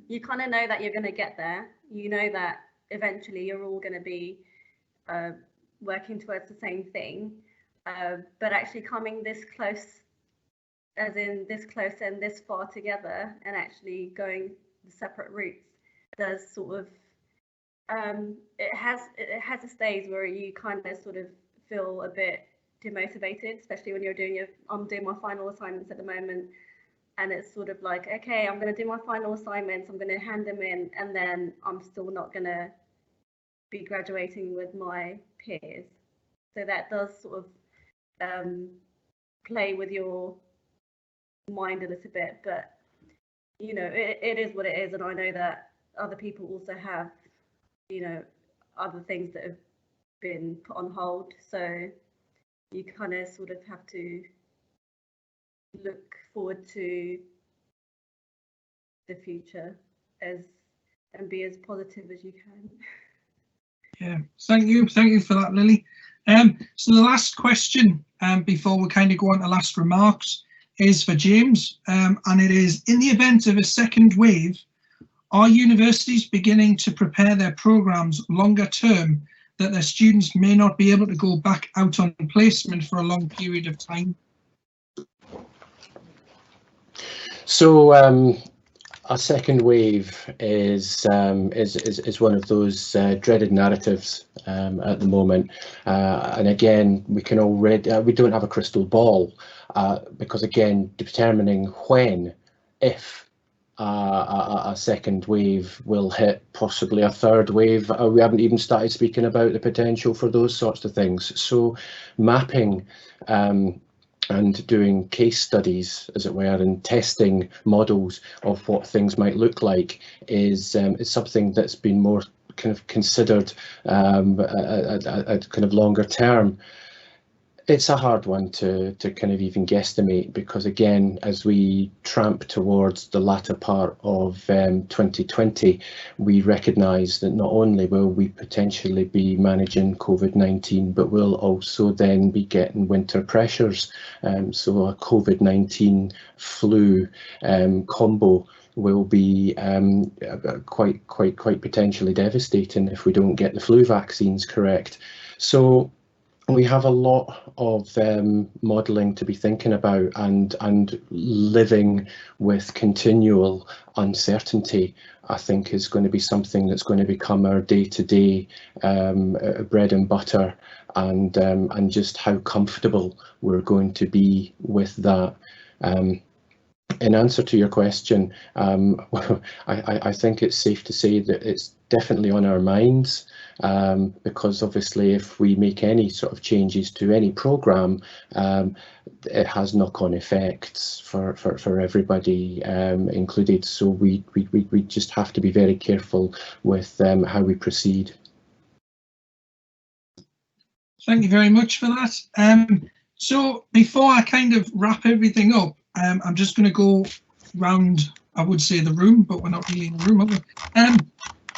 You kind of know that you're going to get there. You know that eventually you're all going to be working towards the same thing, but actually coming this close, as in this close and this far together, and actually going the separate routes does sort of it has a stage where you kind of sort of feel a bit demotivated, especially when you're doing I'm doing my final assignments at the moment. And it's sort of like, okay, I'm going to do my final assignments, I'm going to hand them in, and then I'm still not going to be graduating with my peers. So that does sort of play with your mind a little bit, but you know, it is what it is, and I know that other people also have, you know, other things that have been put on hold, so you kind of sort of have to look forward to the future and be as positive as you can. Yeah, thank you for that, Lily. So the last question before we kind of go on to last remarks is for James, and it is, in the event of a second wave, are universities beginning to prepare their programs longer term that their students may not be able to go back out on placement for a long period of time? So a second wave is one of those dreaded narratives at the moment, and again, we can already we don't have a crystal ball because again, determining when, if a second wave will hit, possibly a third wave, we haven't even started speaking about the potential for those sorts of things. So mapping and doing case studies, as it were, and testing models of what things might look like is something that's been more kind of considered at kind of longer term. It's a hard one to kind of even guesstimate, because again, as we tramp towards the latter part of 2020, we recognise that not only will we potentially be managing COVID-19, but we'll also then be getting winter pressures. So a COVID-19 flu combo will be quite potentially devastating if we don't get the flu vaccines correct. So we have a lot of modelling to be thinking about, and living with continual uncertainty, I think, is going to be something that's going to become our day-to-day bread and butter, and just how comfortable we're going to be with that. In answer to your question, I think it's safe to say that it's definitely on our minds, because obviously if we make any sort of changes to any programme, it has knock-on effects for everybody included. So we just have to be very careful with how we proceed. Thank you very much for that. So before I kind of wrap everything up, I'm just going to go round, I would say, the room, but we're not really in the room, are we?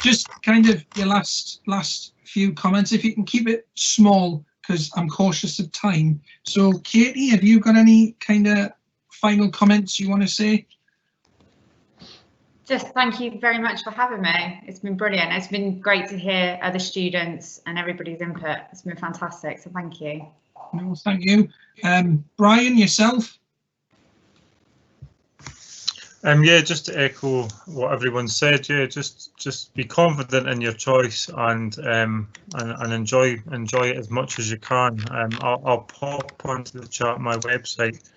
Just kind of your last few comments, if you can keep it small, because I'm cautious of time. So Katie, have you got any kind of final comments you want to say? Just thank you very much for having me. It's been brilliant. It's been great to hear other students and everybody's input. It's been fantastic, so thank you. No, thank you. Brian, yourself? Yeah, just to echo what everyone said. Yeah, just be confident in your choice, and enjoy it as much as you can. I'll pop onto the chat my website,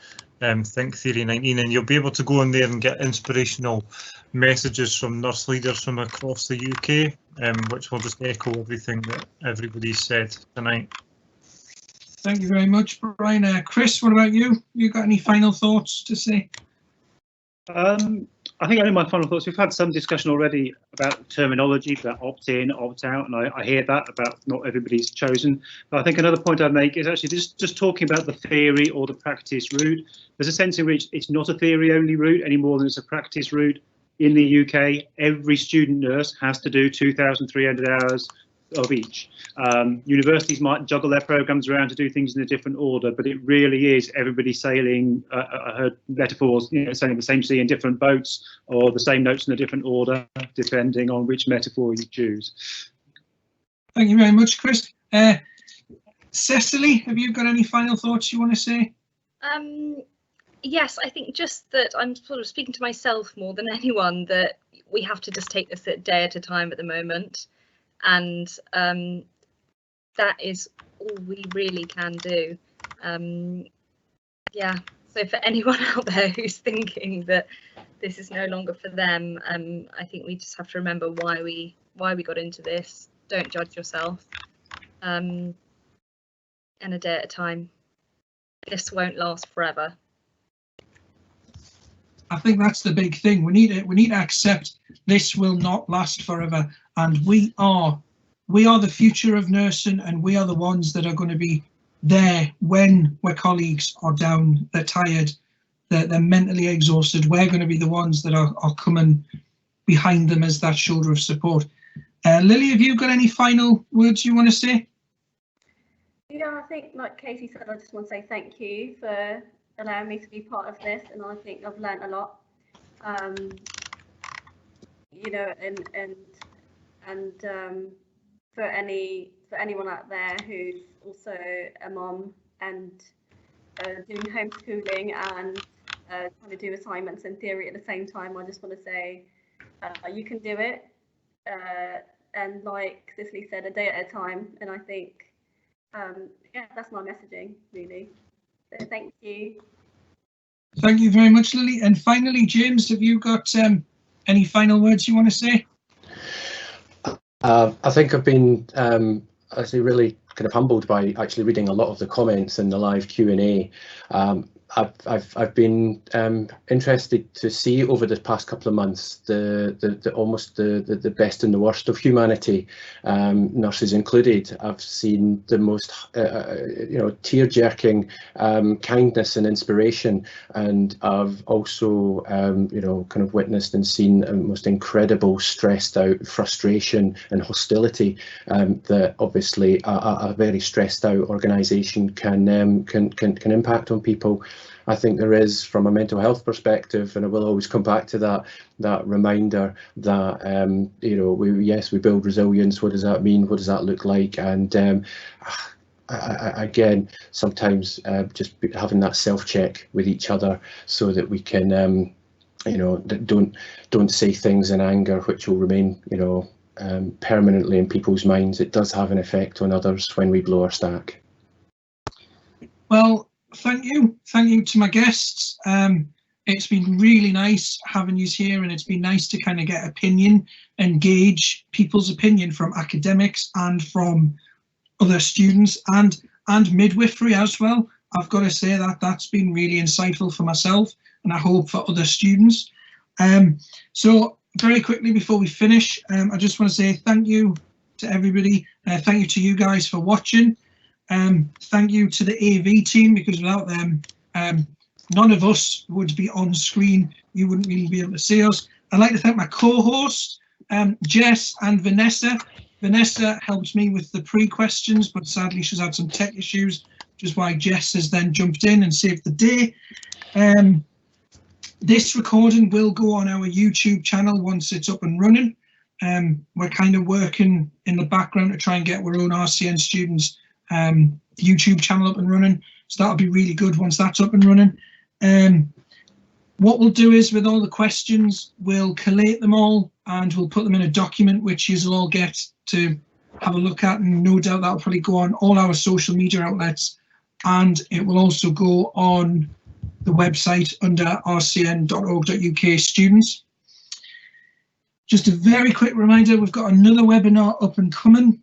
Think Theory 19, and you'll be able to go in there and get inspirational messages from nurse leaders from across the UK, which will just echo everything that everybody said tonight. Thank you very much, Brian. Chris, what about you? You got any final thoughts to say? I think only my final thoughts. We've had some discussion already about terminology, about opt-in, opt-out, and I hear that about not everybody's chosen. But I think another point I'd make is actually just talking about the theory or the practice route. There's a sense in which it's not a theory-only route any more than it's a practice route. In the UK, every student nurse has to do 2,300 hours of each. Universities might juggle their programs around to do things in a different order, but it really is everybody sailing, I heard metaphors, sailing the same sea in different boats, or the same notes in a different order, depending on which metaphor you choose. Thank you very much, Chris. Cecily, have you got any final thoughts you want to say? Yes, I think just that I'm sort of speaking to myself more than anyone, that we have to just take this a day at a time at the moment. And that is all we really can do. Yeah, so for anyone out there who's thinking that this is no longer for them, I think we just have to remember why we got into this. Don't judge yourself, and a day at a time. This won't last forever. I think that's the big thing. We need to accept this will not last forever, and we are the future of nursing, and we are the ones that are going to be there when our colleagues are down, they're tired, they're mentally exhausted. We're going to be the ones that are coming behind them as that shoulder of support. Lily, have you got any final words you want to say? Yeah, I think like Katie said, I just want to say thank you for allowing me to be part of this, and I think I've learnt a lot. You know, and for anyone out there who's also a mom and doing homeschooling and trying to do assignments and theory at the same time, I just want to say you can do it, and like Cicely said, a day at a time. And I think yeah, that's my messaging really. So thank you. Thank you very much, Lily. And finally, James, have you got any final words you want to say? I think I've been actually really kind of humbled by actually reading a lot of the comments in the live Q&A. I've been interested to see over the past couple of months almost the best and the worst of humanity, nurses included. I've seen the most tear-jerking kindness and inspiration, and I've also kind of witnessed and seen most incredible stressed out frustration and hostility that obviously a very stressed out organisation can impact on people. I think there is, from a mental health perspective, and I will always come back to that reminder that we build resilience. What does that mean? What does that look like? And again, sometimes just having that self-check with each other so that we can, you know, don't say things in anger which will remain, you know, permanently in people's minds. It does have an effect on others when we blow our stack. Well, thank you to my guests. It's been really nice having you here, and it's been nice to kind of get opinion and gauge people's opinion from academics and from other students and midwifery as well. I've got to say that that's been really insightful for myself, and I hope for other students. So very quickly before we finish, I just want to say thank you to everybody. Thank you to you guys for watching. Thank you to the AV team, because without them, none of us would be on screen. You wouldn't really be able to see us. I'd like to thank my co-hosts, Jess and Vanessa. Vanessa helped me with the pre-questions, but sadly she's had some tech issues, which is why Jess has then jumped in and saved the day. This recording will go on our YouTube channel once it's up and running. We're kind of working in the background to try and get our own RCN Students YouTube channel up and running, so that'll be really good once that's up and running. What we'll do is, with all the questions, we'll collate them all and we'll put them in a document which you'll all get to have a look at, and no doubt that'll probably go on all our social media outlets, and it will also go on the website under rcn.org.uk students. Just a very quick reminder, we've got another webinar up and coming,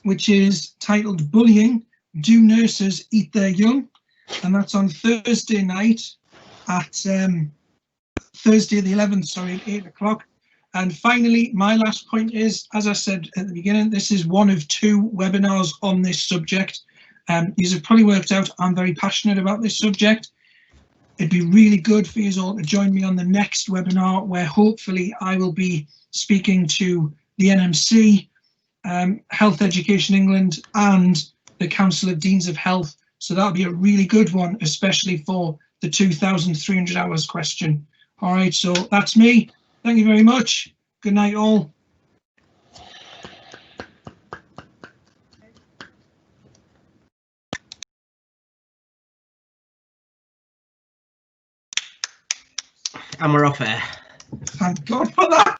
which is titled Bullying, Do Nurses Eat Their Young? And that's on Thursday night at Thursday the 11th, sorry, at 8 o'clock. And finally, my last point is, as I said at the beginning, this is one of 2 webinars on this subject. These have probably worked out I'm very passionate about this subject. It'd be really good for you all to join me on the next webinar, where hopefully I will be speaking to the NMC, Health Education England and the Council of Deans of Health. So that'll be a really good one, especially for the 2,300 hours question. All right, so that's me. Thank you very much. Good night, all. And we're off air. Thank God for that.